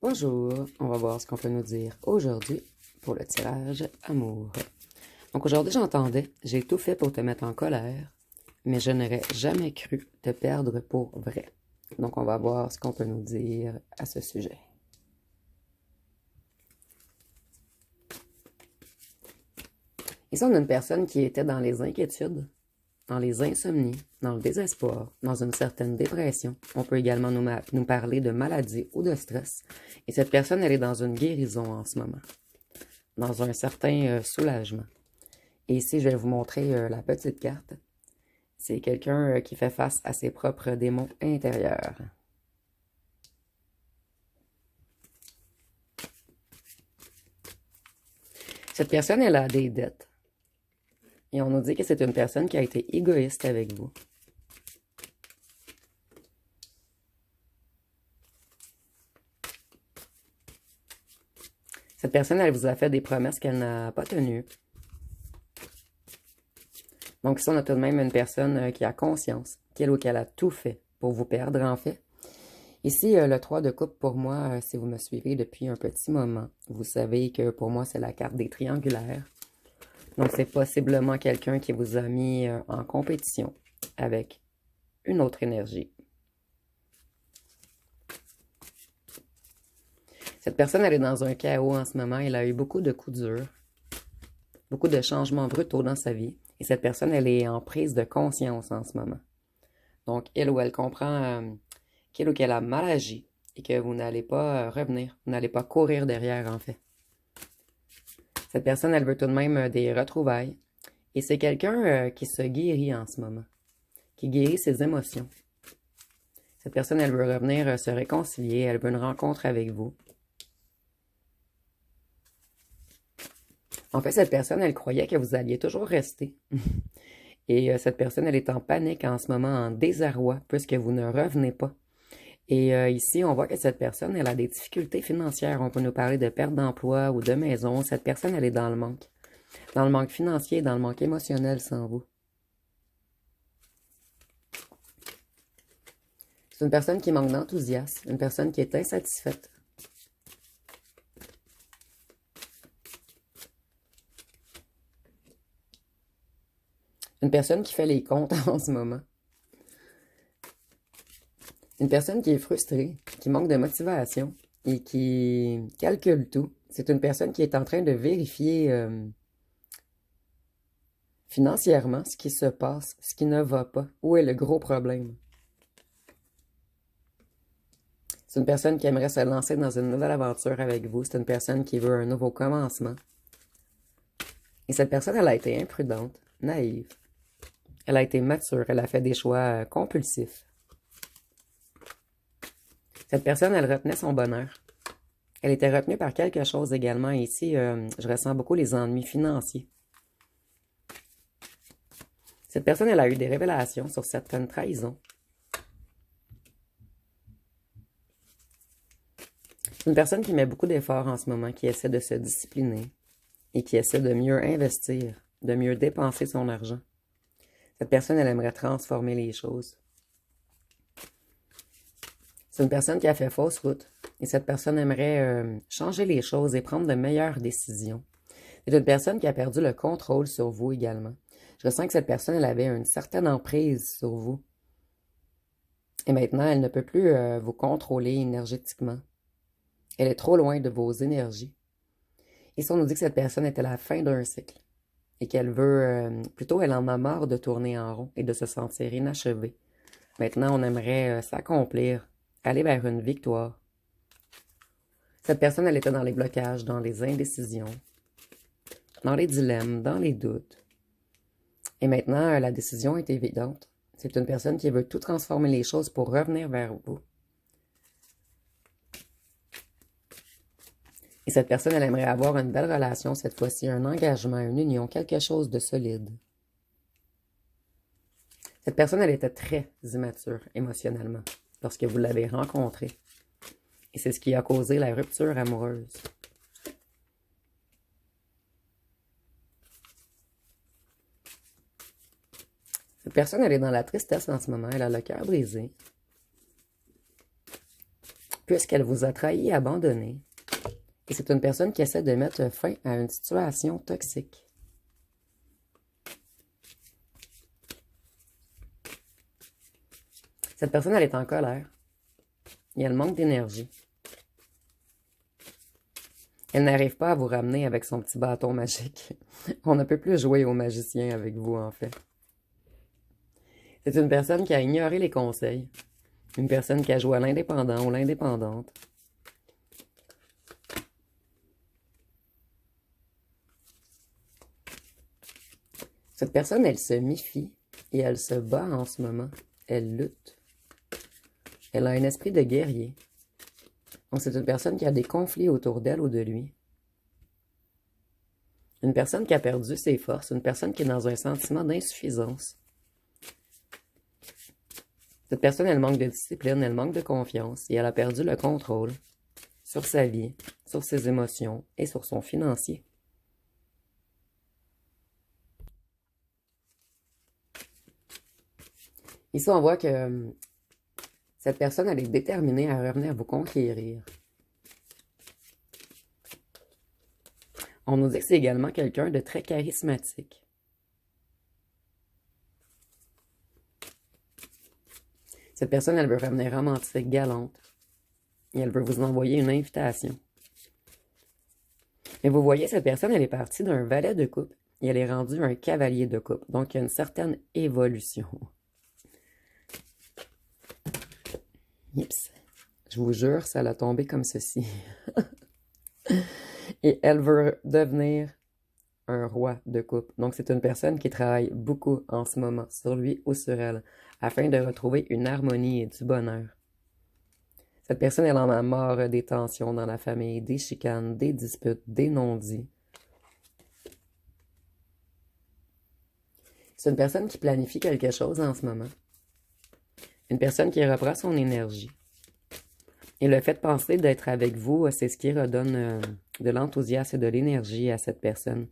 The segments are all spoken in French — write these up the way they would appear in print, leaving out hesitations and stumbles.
Bonjour, on va voir ce qu'on peut nous dire aujourd'hui pour le tirage amour. Donc aujourd'hui j'entendais, j'ai tout fait pour te mettre en colère, mais je n'aurais jamais cru te perdre pour vrai. Donc on va voir ce qu'on peut nous dire à ce sujet. Ici on a une personne qui était dans les inquiétudes, dans les insomnies, dans le désespoir, dans une certaine dépression. On peut également nous parler de maladie ou de stress. Et cette personne, elle est dans une guérison en ce moment, dans un certain soulagement. Et ici, je vais vous montrer la petite carte. C'est quelqu'un qui fait face à ses propres démons intérieurs. Cette personne, elle a des dettes. Et on nous dit que c'est une personne qui a été égoïste avec vous. Cette personne, elle vous a fait des promesses qu'elle n'a pas tenues. Donc ici, on a tout de même une personne qui a conscience qu'elle a tout fait pour vous perdre, en fait. Ici, le 3 de coupe, pour moi, si vous me suivez depuis un petit moment, vous savez que pour moi, c'est la carte des triangulaires. Donc, c'est possiblement quelqu'un qui vous a mis en compétition avec une autre énergie. Cette personne, elle est dans un chaos en ce moment. Elle a eu beaucoup de coups durs, beaucoup de changements brutaux dans sa vie. Et cette personne, elle est en prise de conscience en ce moment. Donc, elle ou elle comprend qu'elle ou qu'elle a mal agi et que vous n'allez pas revenir, vous n'allez pas courir derrière, en fait. Cette personne, elle veut tout de même des retrouvailles. Et c'est quelqu'un qui se guérit en ce moment, qui guérit ses émotions. Cette personne, elle veut revenir se réconcilier, elle veut une rencontre avec vous. En fait, cette personne, elle croyait que vous alliez toujours rester. Et cette personne, elle est en panique en ce moment, en désarroi, puisque vous ne revenez pas. Et ici, on voit que cette personne, elle a des difficultés financières. On peut nous parler de perte d'emploi ou de maison. Cette personne, elle est dans le manque. Dans le manque financier, dans le manque émotionnel sans vous. C'est une personne qui manque d'enthousiasme, une personne qui est insatisfaite. Une personne qui fait les comptes en ce moment. Une personne qui est frustrée, qui manque de motivation et qui calcule tout. C'est une personne qui est en train de vérifier financièrement ce qui se passe, ce qui ne va pas, où est le gros problème. C'est une personne qui aimerait se lancer dans une nouvelle aventure avec vous. C'est une personne qui veut un nouveau commencement. Et cette personne, elle a été imprudente, naïve. Elle a été mature, elle a fait des choix compulsifs. Cette personne, elle retenait son bonheur. Elle était retenue par quelque chose également. Ici, je ressens beaucoup les ennuis financiers. Cette personne, elle a eu des révélations sur certaines trahisons. C'est une personne qui met beaucoup d'efforts en ce moment, qui essaie de se discipliner et qui essaie de mieux investir, de mieux dépenser son argent. Cette personne, elle aimerait transformer les choses. C'est une personne qui a fait fausse route. Et cette personne aimerait changer les choses et prendre de meilleures décisions. C'est une personne qui a perdu le contrôle sur vous également. Je ressens que cette personne, elle avait une certaine emprise sur vous. Et maintenant, elle ne peut plus vous contrôler énergétiquement. Elle est trop loin de vos énergies. Et si on nous dit que cette personne est à la fin d'un cycle et qu'elle veut, plutôt elle en a marre de tourner en rond et de se sentir inachevée. Maintenant, on aimerait s'accomplir, aller vers une victoire. Cette personne, elle était dans les blocages, dans les indécisions, dans les dilemmes, dans les doutes. Et maintenant, la décision est évidente. C'est une personne qui veut tout transformer les choses pour revenir vers vous. Et cette personne, elle aimerait avoir une belle relation, cette fois-ci, un engagement, une union, quelque chose de solide. Cette personne, elle était très immature émotionnellement lorsque vous l'avez rencontrée. Et c'est ce qui a causé la rupture amoureuse. Cette personne, elle est dans la tristesse en ce moment. Elle a le cœur brisé. puisqu'elle vous a trahi et abandonné. Et c'est une personne qui essaie de mettre fin à une situation toxique. Cette personne, elle est en colère. Et elle manque d'énergie. Elle n'arrive pas à vous ramener avec son petit bâton magique. On ne peut plus jouer au magicien avec vous, en fait. C'est une personne qui a ignoré les conseils. Une personne qui a joué à l'indépendant ou l'indépendante. Cette personne, elle se méfie et elle se bat en ce moment. Elle lutte. Elle a un esprit de guerrier. Donc, c'est une personne qui a des conflits autour d'elle ou de lui. Une personne qui a perdu ses forces. Une personne qui est dans un sentiment d'insuffisance. Cette personne, elle manque de discipline, elle manque de confiance et elle a perdu le contrôle sur sa vie, sur ses émotions et sur son financier. Ici, on voit que cette personne, elle est déterminée à revenir vous conquérir. On nous dit que c'est également quelqu'un de très charismatique. Cette personne, elle veut revenir romantique, galante. Et elle veut vous envoyer une invitation. Mais vous voyez, cette personne, elle est partie d'un valet de coupe et elle est rendue un cavalier de coupe. Donc, il y a une certaine évolution. Oups. Je vous jure, ça l'a tombé comme ceci. Et elle veut devenir un roi de coupe. Donc, c'est une personne qui travaille beaucoup en ce moment sur lui ou sur elle afin de retrouver une harmonie et du bonheur. Cette personne, elle en a marre des tensions dans la famille, des chicanes, des disputes, des non-dits. C'est une personne qui planifie quelque chose en ce moment. Une personne qui reprend son énergie. Et le fait de penser d'être avec vous, c'est ce qui redonne de l'enthousiasme et de l'énergie à cette personne.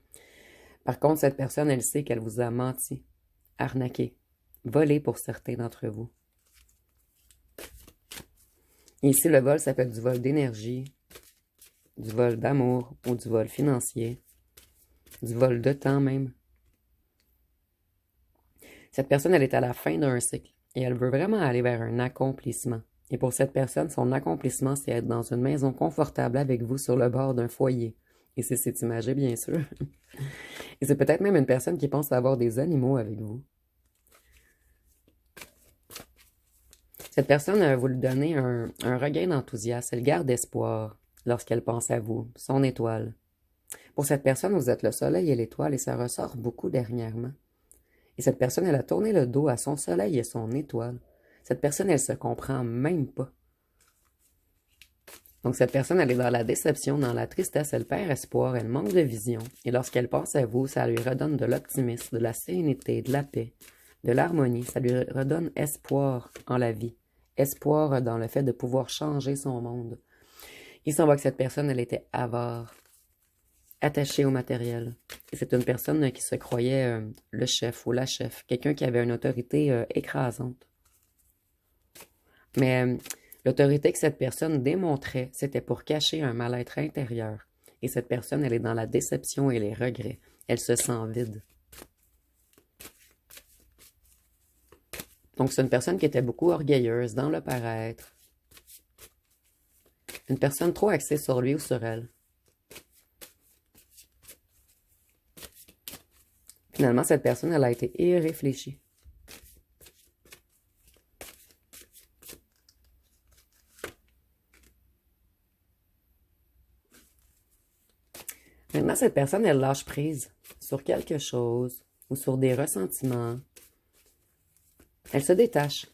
Par contre, cette personne, elle sait qu'elle vous a menti, arnaqué, volé pour certains d'entre vous. Et ici, le vol, ça peut être du vol d'énergie, du vol d'amour ou du vol financier, du vol de temps même. Cette personne, elle est à la fin d'un cycle et elle veut vraiment aller vers un accomplissement. Et pour cette personne, son accomplissement, c'est être dans une maison confortable avec vous sur le bord d'un foyer. Et c'est imagé, bien sûr. Et c'est peut-être même une personne qui pense avoir des animaux avec vous. Cette personne, vous lui donnez un regain d'enthousiasme. Elle garde espoir lorsqu'elle pense à vous, son étoile. Pour cette personne, vous êtes le soleil et l'étoile et ça ressort beaucoup dernièrement. Et cette personne, elle a tourné le dos à son soleil et son étoile. Cette personne, elle se comprend même pas. Donc, cette personne, elle est dans la déception, dans la tristesse, elle perd espoir, elle manque de vision. Et lorsqu'elle pense à vous, ça lui redonne de l'optimisme, de la sérénité, de la paix, de l'harmonie. Ça lui redonne espoir en la vie. Espoir dans le fait de pouvoir changer son monde. Ici, on voit que cette personne, elle était avare, attachée au matériel. Et c'est une personne qui se croyait le chef ou la chef, quelqu'un qui avait une autorité écrasante. Mais l'autorité que cette personne démontrait, c'était pour cacher un mal-être intérieur. Et cette personne, elle est dans la déception et les regrets. Elle se sent vide. Donc, c'est une personne qui était beaucoup orgueilleuse, dans le paraître. Une personne trop axée sur lui ou sur elle. Finalement, cette personne, elle a été irréfléchie. Maintenant, cette personne, elle lâche prise sur quelque chose ou sur des ressentiments. Elle se détache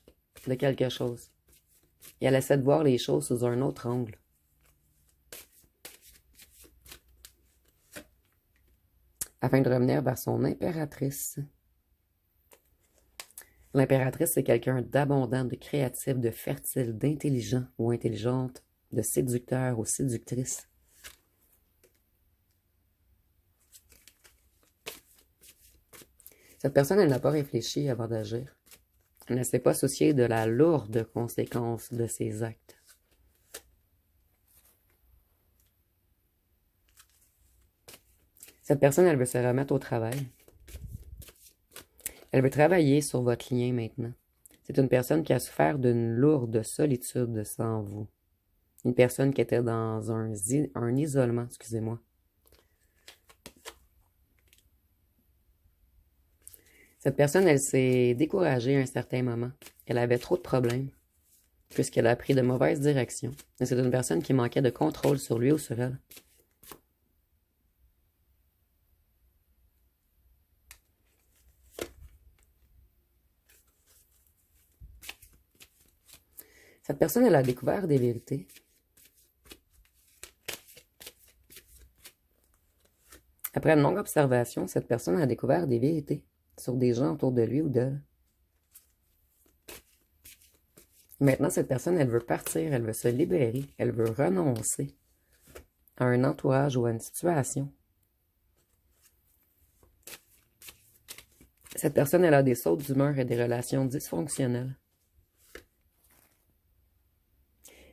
de quelque chose et elle essaie de voir les choses sous un autre angle. Afin de revenir vers son impératrice. L'impératrice, c'est quelqu'un d'abondant, de créatif, de fertile, d'intelligent ou intelligente, de séducteur ou séductrice. Cette personne, elle n'a pas réfléchi avant d'agir. Elle ne s'est pas souciée de la lourde conséquence de ses actes. Cette personne, elle veut se remettre au travail. Elle veut travailler sur votre lien maintenant. C'est une personne qui a souffert d'une lourde solitude sans vous. Une personne qui était dans un isolement, excusez-moi. Cette personne, elle s'est découragée à un certain moment. Elle avait trop de problèmes, puisqu'elle a pris de mauvaises directions. Et c'est une personne qui manquait de contrôle sur lui ou sur elle. Cette personne, elle a découvert des vérités. Après une longue observation, cette personne a découvert des vérités sur des gens autour de lui ou d'elle. Maintenant, cette personne, elle veut partir, elle veut se libérer, elle veut renoncer à un entourage ou à une situation. Cette personne, elle a des sautes d'humeur et des relations dysfonctionnelles.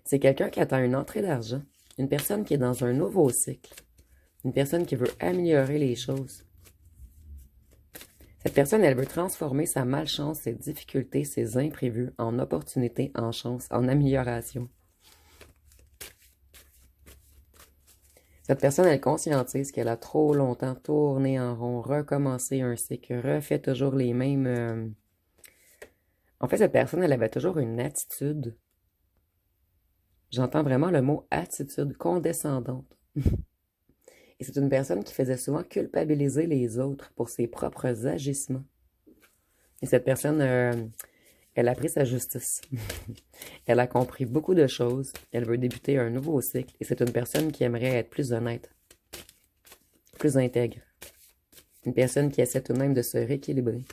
C'est quelqu'un qui attend une entrée d'argent, une personne qui est dans un nouveau cycle, une personne qui veut améliorer les choses. Cette personne, elle veut transformer sa malchance, ses difficultés, ses imprévus en opportunités, en chance, en amélioration. Cette personne, elle conscientise qu'elle a trop longtemps tourné en rond, recommencé un cycle, refait toujours les mêmes... En fait, cette personne, elle avait toujours une attitude. J'entends vraiment le mot attitude condescendante. Et c'est une personne qui faisait souvent culpabiliser les autres pour ses propres agissements. Et cette personne, elle a pris sa justice. Elle a compris beaucoup de choses. Elle veut débuter un nouveau cycle. Et c'est une personne qui aimerait être plus honnête, plus intègre. Une personne qui essaie tout de même de se rééquilibrer.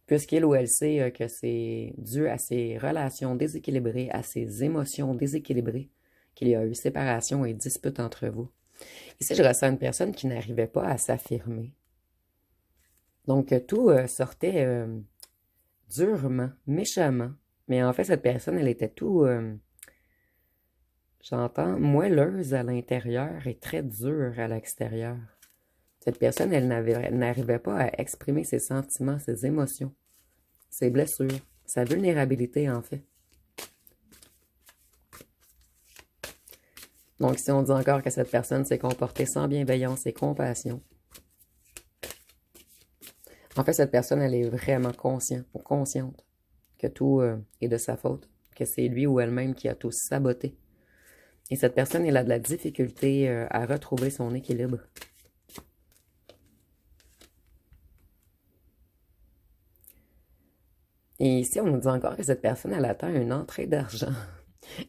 Puisqu'il ou elle sait que c'est dû à ses relations déséquilibrées, à ses émotions déséquilibrées, qu'il y a eu séparation et dispute entre vous. Ici, je ressens une personne qui n'arrivait pas à s'affirmer. Donc, tout sortait durement, méchamment. Mais en fait, cette personne, elle était tout, j'entends, moelleuse à l'intérieur et très dure à l'extérieur. Cette personne, elle n'arrivait pas à exprimer ses sentiments, ses émotions, ses blessures, sa vulnérabilité, en fait. Donc, si on dit encore que cette personne s'est comportée sans bienveillance et compassion, en fait, cette personne, elle est vraiment consciente que tout est de sa faute, que c'est lui ou elle-même qui a tout saboté. Et cette personne, elle a de la difficulté à retrouver son équilibre. Et ici, on nous dit encore que cette personne, elle attend une entrée d'argent.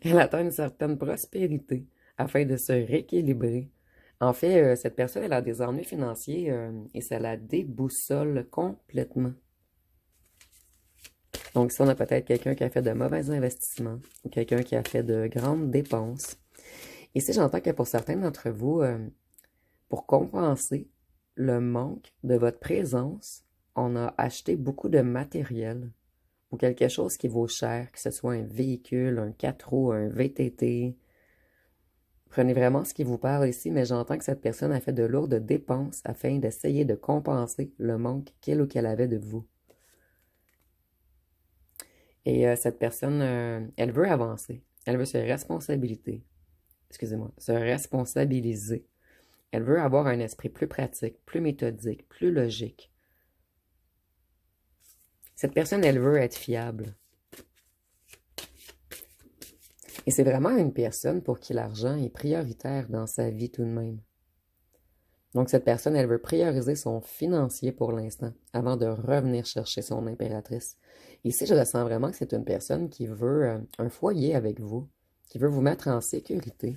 Elle attend une certaine prospérité afin de se rééquilibrer. En fait, cette personne, elle a des ennuis financiers et ça la déboussole complètement. Donc, ici, on a peut-être quelqu'un qui a fait de mauvais investissements ou quelqu'un qui a fait de grandes dépenses. Ici, j'entends que pour certains d'entre vous, pour compenser le manque de votre présence, on a acheté beaucoup de matériel ou quelque chose qui vaut cher, que ce soit un véhicule, un 4 roues, un VTT. Prenez vraiment ce qui vous parle ici, mais j'entends que cette personne a fait de lourdes dépenses afin d'essayer de compenser le manque qu'il ou qu'elle avait de vous. Et cette personne, elle veut avancer. Elle veut se responsabiliser. Excusez-moi, se responsabiliser. Elle veut avoir un esprit plus pratique, plus méthodique, plus logique. Cette personne, elle veut être fiable. Et c'est vraiment une personne pour qui l'argent est prioritaire dans sa vie tout de même. Donc cette personne, elle veut prioriser son financier pour l'instant, avant de revenir chercher son impératrice. Ici, je ressens vraiment que c'est une personne qui veut un foyer avec vous, qui veut vous mettre en sécurité.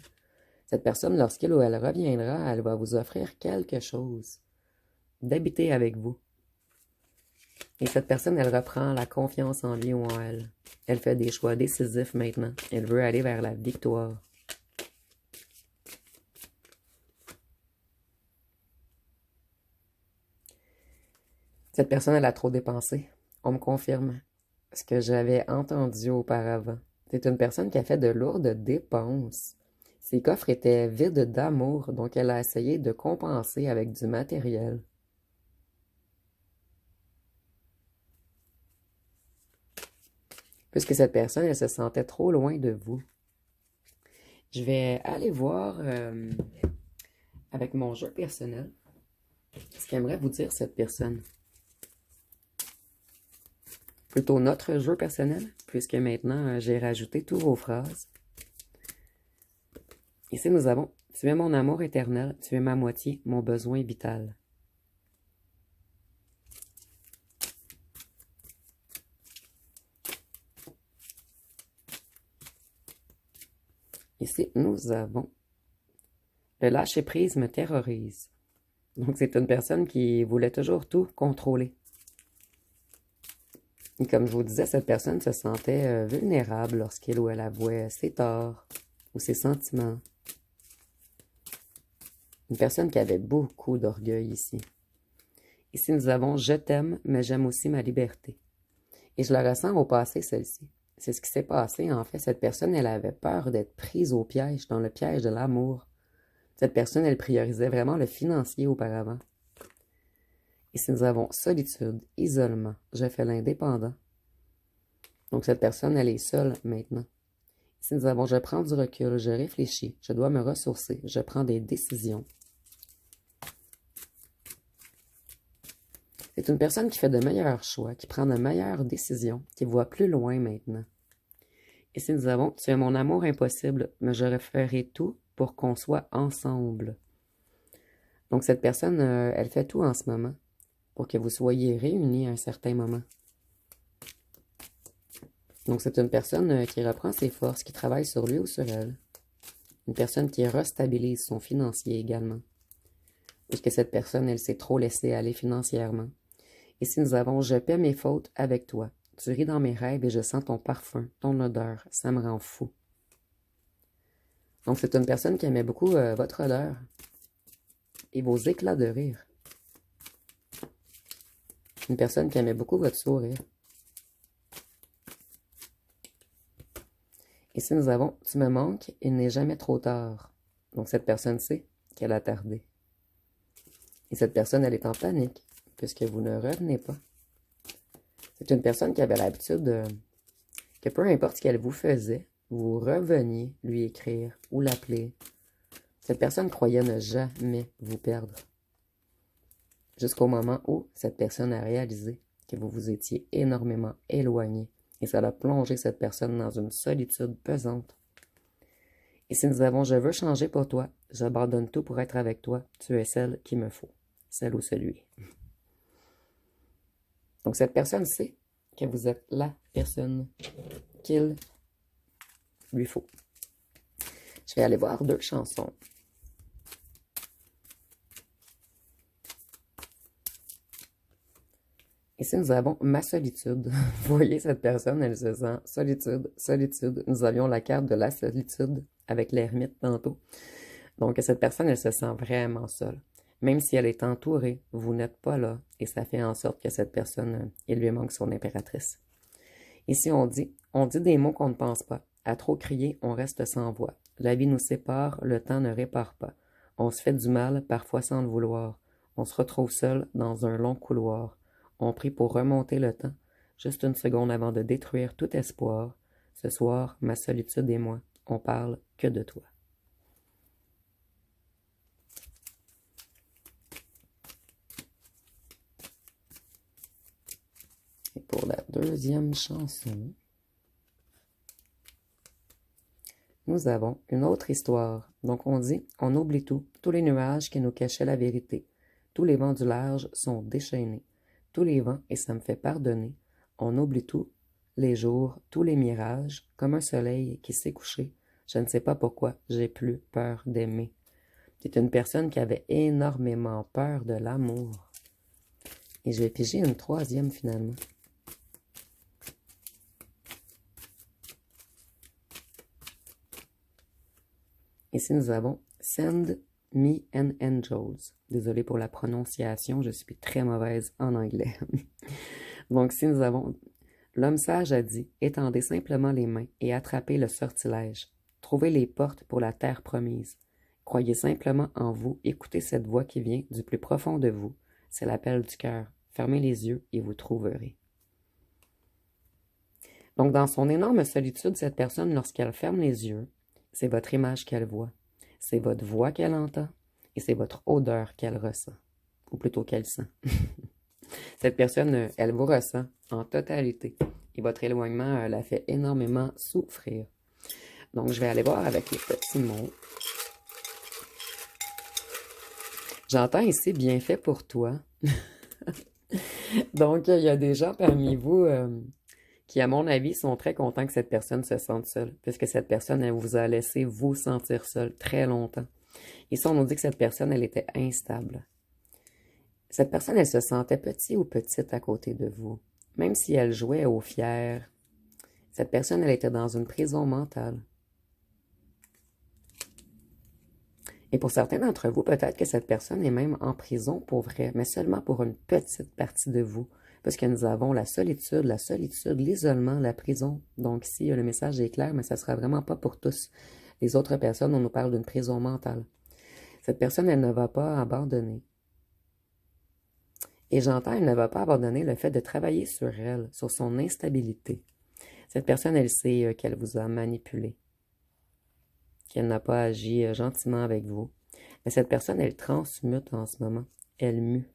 Cette personne, lorsqu'elle ou elle reviendra, elle va vous offrir quelque chose, d'habiter avec vous. Et cette personne, elle reprend la confiance en lui ou en elle. Elle fait des choix décisifs maintenant. Elle veut aller vers la victoire. Cette personne, elle a trop dépensé. On me confirme ce que j'avais entendu auparavant. C'est une personne qui a fait de lourdes dépenses. Ses coffres étaient vides d'amour, donc elle a essayé de compenser avec du matériel. Puisque cette personne, elle se sentait trop loin de vous. Je vais aller voir avec mon jeu personnel ce qu'aimerait vous dire cette personne. Plutôt notre jeu personnel, puisque maintenant j'ai rajouté toutes vos phrases. Ici nous avons « Tu es mon amour éternel, tu es ma moitié, mon besoin vital ». Ici nous avons « Le lâcher-prise me terrorise ». Donc c'est une personne qui voulait toujours tout contrôler. Et comme je vous disais, cette personne se sentait vulnérable lorsqu'il ou elle avouait ses torts ou ses sentiments. Une personne qui avait beaucoup d'orgueil ici. Ici, nous avons « Je t'aime, mais j'aime aussi ma liberté ». Et je la ressens au passé, celle-ci. C'est ce qui s'est passé, en fait. Cette personne, elle avait peur d'être prise au piège, dans le piège de l'amour. Cette personne, elle priorisait vraiment le financier auparavant. Ici, nous avons « Solitude, isolement, je fais l'indépendant ». Donc, cette personne, elle est seule maintenant. Ici, nous avons « Je prends du recul, je réfléchis, je dois me ressourcer, je prends des décisions ». C'est une personne qui fait de meilleurs choix, qui prend de meilleures décisions, qui voit plus loin maintenant. Ici, nous avons « Tu es mon amour impossible, mais je referai tout pour qu'on soit ensemble ». Donc, cette personne, elle fait tout en ce moment pour que vous soyez réunis à un certain moment. Donc, c'est une personne qui reprend ses forces, qui travaille sur lui ou sur elle. Une personne qui restabilise son financier également. Puisque cette personne, elle s'est trop laissée aller financièrement. Ici, nous avons « Je paie mes fautes avec toi. Tu ris dans mes rêves et je sens ton parfum, ton odeur. Ça me rend fou. » Donc, c'est une personne qui aimait beaucoup votre odeur et vos éclats de rire. Une personne qui aimait beaucoup votre sourire. Ici, nous avons « Tu me manques, il n'est jamais trop tard. » Donc, cette personne sait qu'elle a tardé. Et cette personne, elle est en panique, puisque vous ne revenez pas. C'est une personne qui avait l'habitude que peu importe ce qu'elle vous faisait, vous reveniez lui écrire ou l'appeler. Cette personne croyait ne jamais vous perdre. Jusqu'au moment où cette personne a réalisé que vous vous étiez énormément éloigné. Et ça a plongé cette personne dans une solitude pesante. Et si nous avons « Je veux changer pour toi, j'abandonne tout pour être avec toi, tu es celle qu'il me faut. » Celle ou celui. Donc cette personne sait que vous êtes la personne qu'il lui faut. Je vais aller voir 2 chansons. Ici, nous avons « Ma solitude ». Vous voyez, cette personne, elle se sent solitude, solitude. Nous avions la carte de la solitude avec l'ermite tantôt. Donc, cette personne, elle se sent vraiment seule. Même si elle est entourée, vous n'êtes pas là. Et ça fait en sorte que cette personne, il lui manque son impératrice. Ici, on dit des mots qu'on ne pense pas. À trop crier, on reste sans voix. La vie nous sépare, le temps ne répare pas. On se fait du mal, parfois sans le vouloir. On se retrouve seul dans un long couloir. On prie pour remonter le temps, juste une seconde avant de détruire tout espoir. Ce soir, ma solitude et moi, on parle que de toi. Et pour la 2e chanson, nous avons une autre histoire. Donc on dit « On oublie tout, tous les nuages qui nous cachaient la vérité. Tous les vents du large sont déchaînés. Tous les vents, et ça me fait pardonner. On oublie tout, les jours, tous les mirages, comme un soleil qui s'est couché. Je ne sais pas pourquoi, j'ai plus peur d'aimer. » C'est une personne qui avait énormément peur de l'amour. Et je vais piger une 3e finalement. Ici, nous avons « Send me an angels ». Désolée pour la prononciation, je suis très mauvaise en anglais. Donc, ici, nous avons « L'homme sage a dit, étendez simplement les mains et attrapez le sortilège. Trouvez les portes pour la terre promise. Croyez simplement en vous, écoutez cette voix qui vient du plus profond de vous. C'est l'appel du cœur. Fermez les yeux et vous trouverez. Donc, dans son énorme solitude, cette personne, lorsqu'elle ferme les yeux, c'est votre image qu'elle voit, c'est votre voix qu'elle entend et c'est votre odeur qu'elle ressent, ou plutôt qu'elle sent. Cette personne, elle vous ressent en totalité et votre éloignement la fait énormément souffrir. Donc, je vais aller voir avec les petits mots. J'entends ici « bien fait pour toi ». Donc, il y a des gens parmi vous qui, à mon avis, sont très contents que cette personne se sente seule, puisque cette personne, elle vous a laissé vous sentir seul très longtemps. Ici, on nous dit que cette personne, elle était instable. Cette personne, elle se sentait petit ou petite à côté de vous. Même si elle jouait au fier, cette personne, elle était dans une prison mentale. Et pour certains d'entre vous, peut-être que cette personne est même en prison pour vrai, mais seulement pour une petite partie de vous. Parce que nous avons la solitude, l'isolement, la prison. Donc ici, le message est clair, mais ça ne sera vraiment pas pour tous. Les autres personnes, on nous parle d'une prison mentale. Cette personne, elle ne va pas abandonner. Et j'entends, elle ne va pas abandonner le fait de travailler sur elle, sur son instabilité. Cette personne, elle sait qu'elle vous a manipulé, qu'elle n'a pas agi gentiment avec vous. Mais cette personne, elle transmute en ce moment. Elle mue.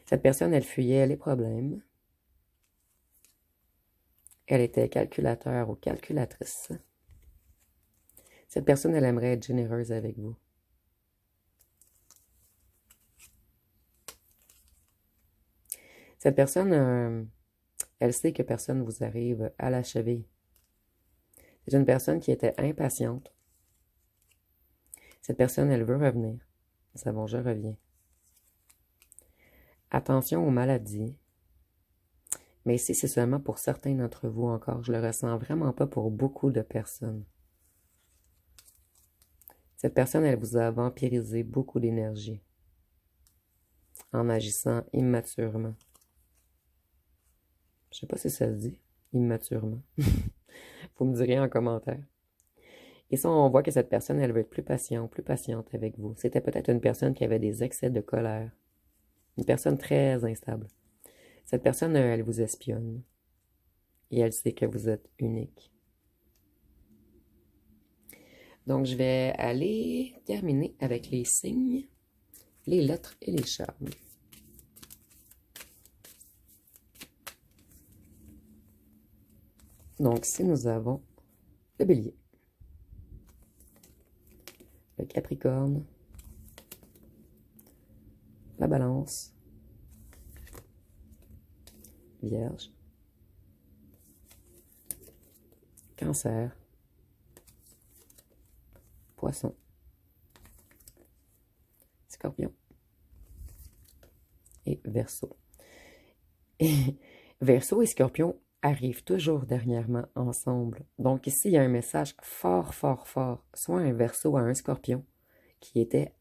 Cette personne, elle fuyait les problèmes. Elle était calculateur ou calculatrice. Cette personne, elle aimerait être généreuse avec vous. Cette personne, elle sait que personne ne vous arrive à la cheville. C'est une personne qui était impatiente. Cette personne, elle veut revenir. Nous savons, je reviens. Attention aux maladies. Mais ici, c'est seulement pour certains d'entre vous encore. Je le ressens vraiment pas pour beaucoup de personnes. Cette personne, elle vous a vampirisé beaucoup d'énergie en agissant immaturement. Je sais pas si ça se dit, immaturement. Vous me direz en commentaire. Et ça, on voit que cette personne, elle veut être plus patiente avec vous. C'était peut-être une personne qui avait des excès de colère. Une personne très instable. Cette personne, elle vous espionne. Et elle sait que vous êtes unique. Donc, je vais aller terminer avec les signes, les lettres et les charmes. Donc, ici, nous avons le bélier, le capricorne, la balance, vierge, cancer, poisson, scorpion et verseau. Et verseau et scorpion arrivent toujours dernièrement ensemble. Donc ici, il y a un message fort, soit un verseau à un scorpion qui était,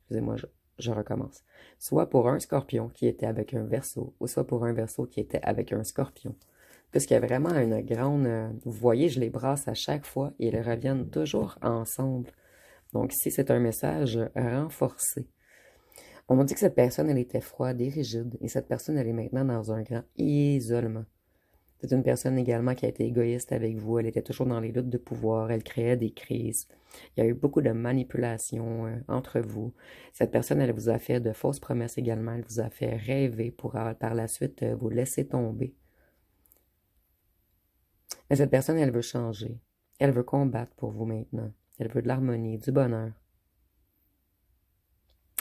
excusez-moi, je recommence, soit pour un scorpion qui était avec un verseau, ou soit pour un verseau qui était avec un scorpion. Puisqu'il y a vraiment une grande, vous voyez, je les brasse à chaque fois et ils reviennent toujours ensemble. Donc ici, c'est un message renforcé. On m'a dit que cette personne, elle était froide et rigide, et cette personne, elle est maintenant dans un grand isolement. C'est une personne également qui a été égoïste avec vous, elle était toujours dans les luttes de pouvoir, elle créait des crises. Il y a eu beaucoup de manipulations entre vous. Cette personne, elle vous a fait de fausses promesses également, elle vous a fait rêver pour par la suite vous laisser tomber. Mais cette personne, elle veut changer. Elle veut combattre pour vous maintenant. Elle veut de l'harmonie, du bonheur.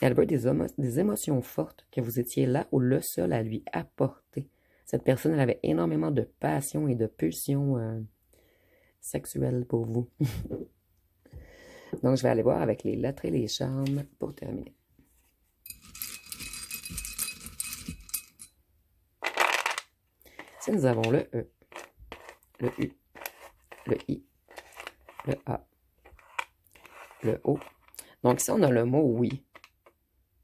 Elle veut des émotions fortes, que vous étiez là ou le seul à lui apporter. Cette personne, elle avait énormément de passion et de pulsion sexuelle pour vous. Donc, je vais aller voir avec les lettres et les charmes pour terminer. Si nous avons le E, le U, le I, le A, le O. Donc ici, on a le mot « oui ».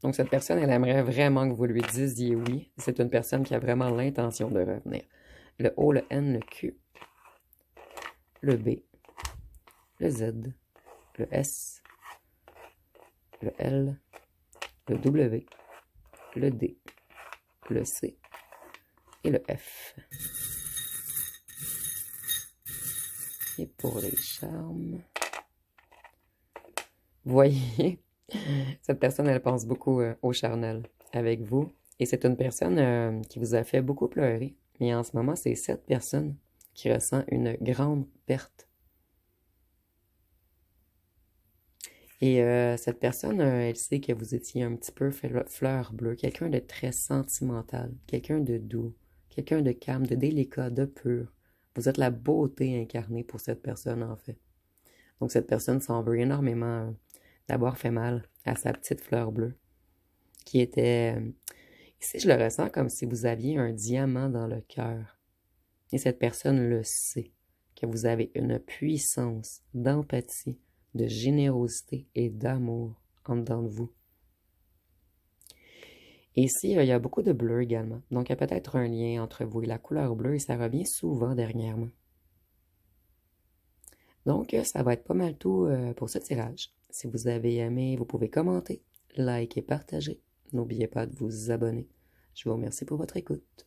Donc cette personne, elle aimerait vraiment que vous lui disiez « oui ». C'est une personne qui a vraiment l'intention de revenir. Le O, le N, le Q, le B, le Z, le S, le L, le W, le D, le C et le F. Et pour les charmes, vous voyez, cette personne, elle pense beaucoup au charnel avec vous. Et c'est une personne qui vous a fait beaucoup pleurer. Mais en ce moment, c'est cette personne qui ressent une grande perte. Et cette personne, elle sait que vous étiez un petit peu fleur bleue, quelqu'un de très sentimental, quelqu'un de doux, quelqu'un de calme, de délicat, de pur. Vous êtes la beauté incarnée pour cette personne, en fait. Donc cette personne s'en veut énormément d'avoir fait mal à sa petite fleur bleue, qui était... ici, je le ressens comme si vous aviez un diamant dans le cœur. Et cette personne le sait, que vous avez une puissance d'empathie, de générosité et d'amour en dedans de vous. Et ici, il y a beaucoup de bleu également. Donc, il y a peut-être un lien entre vous et la couleur bleue et ça revient souvent dernièrement. Donc, ça va être pas mal tout pour ce tirage. Si vous avez aimé, vous pouvez commenter, liker et partager. N'oubliez pas de vous abonner. Je vous remercie pour votre écoute.